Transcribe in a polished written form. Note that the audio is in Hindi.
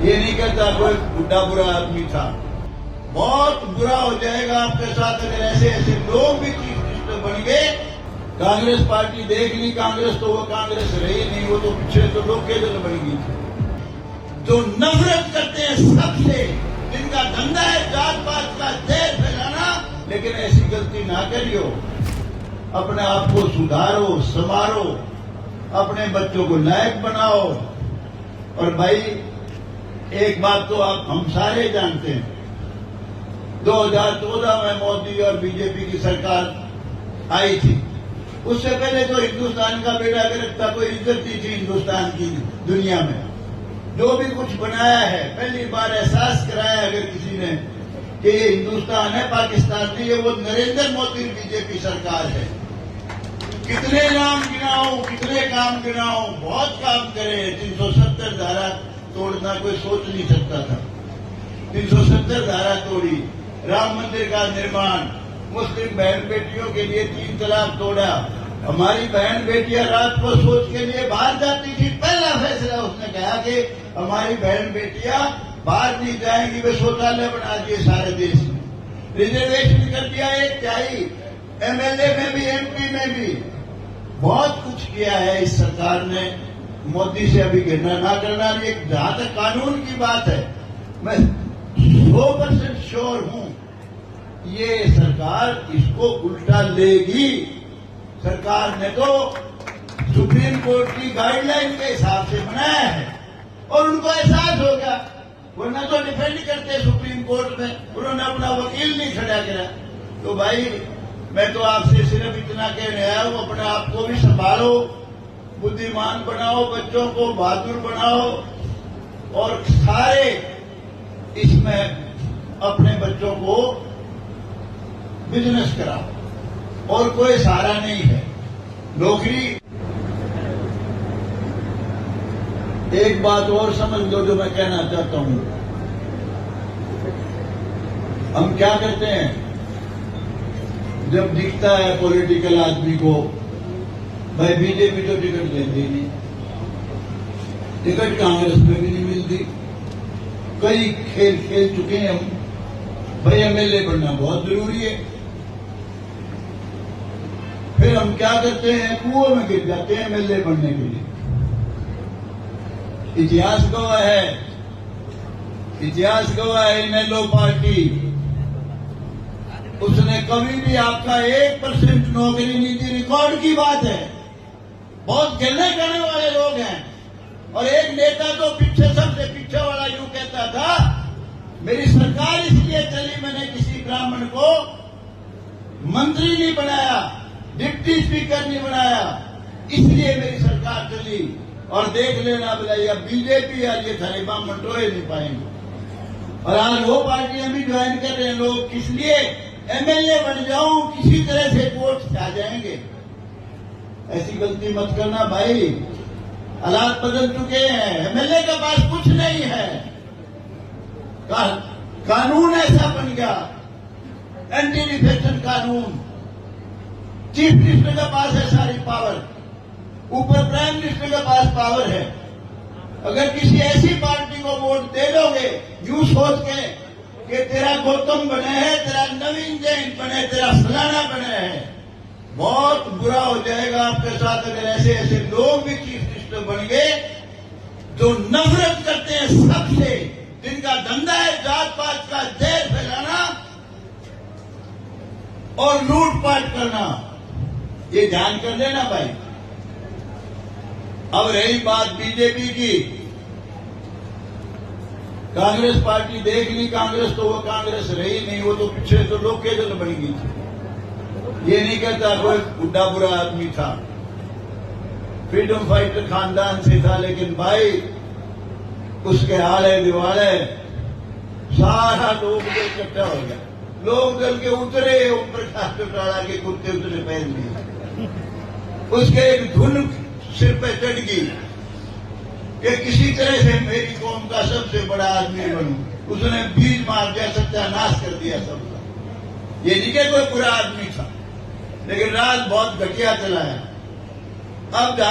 ये नहीं कहता कोई बुढ़ा बुरा आदमी था। बहुत बुरा हो जाएगा आपके साथ अगर ऐसे ऐसे लोग भी चीफ मिनिस्टर बन गए। कांग्रेस पार्टी देख ली, कांग्रेस तो वो कांग्रेस रही नहीं, वो तो पिछले तो लोग के दल बन गई थी। जो नफरत करते हैं सबसे, जिनका धंधा है जात पात का जहर फैलाना, लेकिन ऐसी गलती ना करियो। अपने आप को सुधारो, संवारो, अपने बच्चों को लायक बनाओ। और भाई एक बात तो आप हम सारे जानते हैं, 2014 में मोदी और बीजेपी की सरकार आई थी। उससे पहले तो हिंदुस्तान का बेड़ा गर्क था, कोई इज्जत नहीं थी हिंदुस्तान की दुनिया में। जो भी कुछ बनाया है, पहली बार एहसास कराया अगर किसी ने कि ये हिंदुस्तान है, पाकिस्तान नहीं, ये वो नरेंद्र मोदी बीजेपी सरकार है। कितने नाम गिनाऊं, कितने काम गिनाऊं, बहुत काम करे। 370 धारा तोड़ना कोई सोच नहीं सकता था। 370 धारा तोड़ी, राम मंदिर का निर्माण, मुस्लिम बहन बेटियों के लिए 3 तलाक तोड़ा। हमारी बहन बेटियां रात को सोच के लिए बाहर जाती थी, पहला फैसला उसने कहा कि हमारी बहन बेटियां बाहर नहीं जाएंगी, वे शौचालय बना दिए सारे देश में। रिजर्वेशन कर दिया 1/4, एमएलए में भी एमपी में भी। बहुत कुछ किया है इस सरकार ने। मोदी से अभी घृणा ना करना। एक जहां तक कानून की बात है, मैं 100% श्योर हूं ये सरकार इसको उल्टा लेगी। सरकार ने तो सुप्रीम कोर्ट की गाइडलाइन के हिसाब से बनाया है और उनको एहसास हो गया, वरना तो डिफेंड करते सुप्रीम कोर्ट में, उन्होंने अपना वकील नहीं खड़ा करा। तो भाई मैं तो आपसे सिर्फ इतना कहने आया हूं, अपने आप को भी संभालो, बुद्धिमान बनाओ, बच्चों को बहादुर बनाओ और सारे इसमें अपने बच्चों को बिजनेस कराओ और कोई सहारा नहीं है। नौकरी, एक बात और समझ लो जो मैं कहना चाहता हूं। हम क्या करते हैं, जब दिखता है पॉलिटिकल आदमी को, भाई बीजेपी तो टिकट देती नहीं, टिकट कांग्रेस में भी नहीं मिलती, कई खेल खेल चुके हैं हम, भाई एमएलए बनना बहुत जरूरी है। फिर हम क्या करते हैं, कुओं में गिर जाते हैं एमएलए बनने के लिए। इतिहास गवाह है इनेलो पार्टी, उसने कभी भी आपका 1% नौकरी नहीं दी। रिकॉर्ड की बात है। बहुत गिरने करने वाले लोग हैं। और एक नेता तो पीछे, सबसे पीछे वाला यूं कहता था, मेरी सरकार इसलिए चली, मैंने किसी ब्राह्मण को मंत्री नहीं बनाया, डिप्टी स्पीकर नहीं बनाया, इसलिए मेरी सरकार चली। और देख लेना भलाई अब बीजेपी यार ये थारे ब्राह्मण टोए नहीं पाएंगे। और आज वो पार्टियां भी ज्वाइन कर रहे हैं लोग, किस लिए, एमएलए बन जाऊं, किसी तरह से वोट आ जाएंगे। ऐसी गलती मत करना भाई, हालात बदल चुके हैं, एमएलए के पास कुछ नहीं है। कानून ऐसा बन गया, एंटी डिफेक्शन कानून, चीफ मिनिस्टर के पास है सारी पावर, ऊपर प्राइम मिनिस्टर के पास पावर है। अगर किसी ऐसी पार्टी को वोट दे दोगे यूं सोच के कि तेरा गौतम बने हैं, तेरा नवीन जैन बने, तेरा फलाना बने हैं, बहुत बुरा हो जाएगा आपके साथ अगर ऐसे ऐसे लोग भी चीफ मिनिस्टर बन गए। जो नफरत करते हैं सबसे, जिनका धंधा है जात पात का जहर फैलाना और लूटपाट करना, ये ध्यान कर लेना भाई। अब रही बात बीजेपी की, कांग्रेस पार्टी देख ली, कांग्रेस तो वो कांग्रेस रही नहीं, वो तो पिछले तो लोग के दल बन गई थी। ये नहीं कहता कोई बुढ़ा बुरा आदमी था, फ्रीडम फाइटर खानदान से था, लेकिन भाई उसके आले दिवाले सारा लोग इकट्ठा हो गया। लोग दल के उतरे, ओम प्रकाश चौटाला के कुत्ते उतरे पहन लिए, उसके एक धुन सिर पे चढ़ गई कि किसी तरह से मेरी कौम का सबसे बड़ा आदमी बनूं। उसने बीज मार दिया, सत्यानाश कर दिया सबका। ये नहीं कि कोई बुरा आदमी था, लेकिन राज बहुत घटिया चला है। अब